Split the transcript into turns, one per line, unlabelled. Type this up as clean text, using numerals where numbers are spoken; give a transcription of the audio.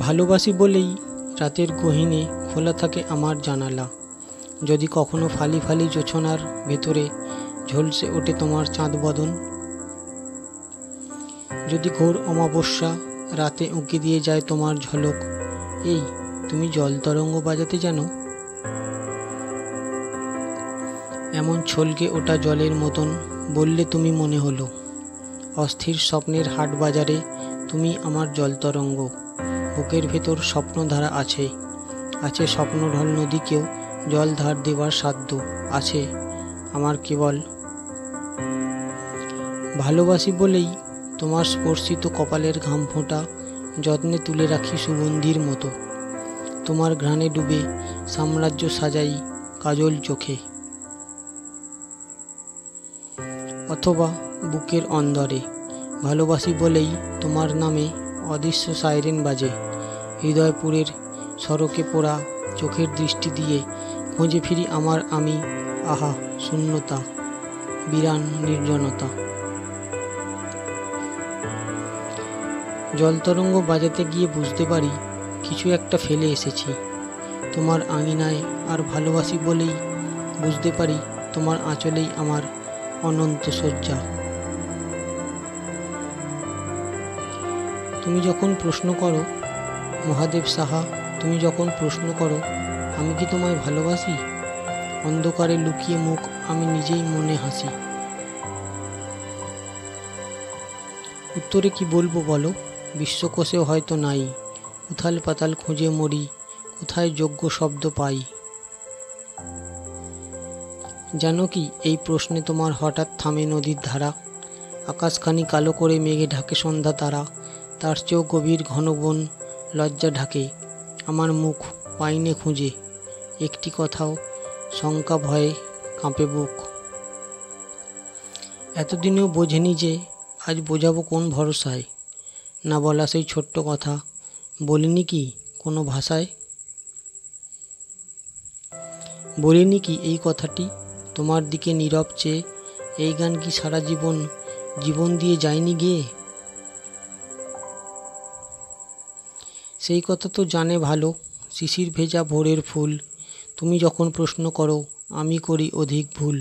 ভালোবাসি বলেই রাতের গহীনে খোলা থাকে আমার জানালা। যদি কখনো ফালি ফালি জোছনার ভেতরে ঝলসে ওঠে তোমার চাঁদ বদন, যদি ঘোর অমাবস্যা রাতে উঁকি দিয়ে যায় তোমার ঝলক, এই তুমি জল তরঙ্গ বাজাতে জানো? এমন ছলকে ওটা জলের মতন বললে তুমি মনে হলো। অস্থির স্বপ্নের হাট বাজারে তুমি আমার জল তরঙ্গ। বুকের ভেতর স্বপ্নধারা আছে, আছে স্বপ্নঢল নদীকেও জল ধার দেবার সাধ্য আছে আমার কেবল। ভালোবাসি বলেই তোমার স্পর্শিত কপালের ঘাম ফোঁটা যত্নে তুলে রাখি সুগন্ধির মতো। তোমার ঘ্রাণে ডুবে সাম্রাজ্য সাজাই কাজল চোখে, অথবা বুকের অন্দরে। ভালোবাসি বলেই তোমার নামে অদৃশ্য সাইরেন বাজে। হৃদয়পুরের সড়কে পোড়া চোখের দৃষ্টি দিয়ে খুঁজে ফিরি আমার আমি। আহা শূন্যতা, বিরান নির্জনতা। জলতরঙ্গ বাজাতে গিয়ে বুঝতে পারি কিছু একটা ফেলে এসেছি তোমার আঙিনায়। আর ভালোবাসি বলেই বুঝতে পারি তোমার আঁচলেই আমার অনন্ত শয্যা। তুমি যখন প্রশ্ন করো মহাদেব সাহা, তুমি যখন প্রশ্ন করো আমি কি তোমায় ভালোবাসি, অন্ধকারে লুকিয়ে মুখ আমি নিজেই মনে হাসি। উত্তরে কি বলবো বলো, বিশ্বকোষেও হয়তো নাই। উথাল পাতাল খুঁজে মরি, কোথায় যোগ্য শব্দ পাই। জানো কি এই প্রশ্নে তোমার হঠাৎ থামে নদীর ধারা। আকাশখানি কালো করে মেঘে ঢাকে সন্ধ্যা তারা। তার চেয়েও গভীর ঘন বন লজ্জা ঢাকে আমার মুখ পাইনে খুঁজে। একটি কথাও শঙ্কা ভয়ে কাঁপে বুক। এতদিনেও বোঝেনি যে আজ বোঝাবো কোন ভরসায়। না বলা সেই ছোট্ট কথা বলিনি কি কোনো ভাষায়। বলিনি কি এই কথাটি তোমার দিকে নীরব চেয়ে, এই গান কি সারা জীবন জীবন দিয়ে যায়নি গেয়ে। সেই কথা তো জানে ভালো শিশির ভেজা ভোরের ফুল। তুমি যখন প্রশ্ন করো আমি করি অধিক ভুল।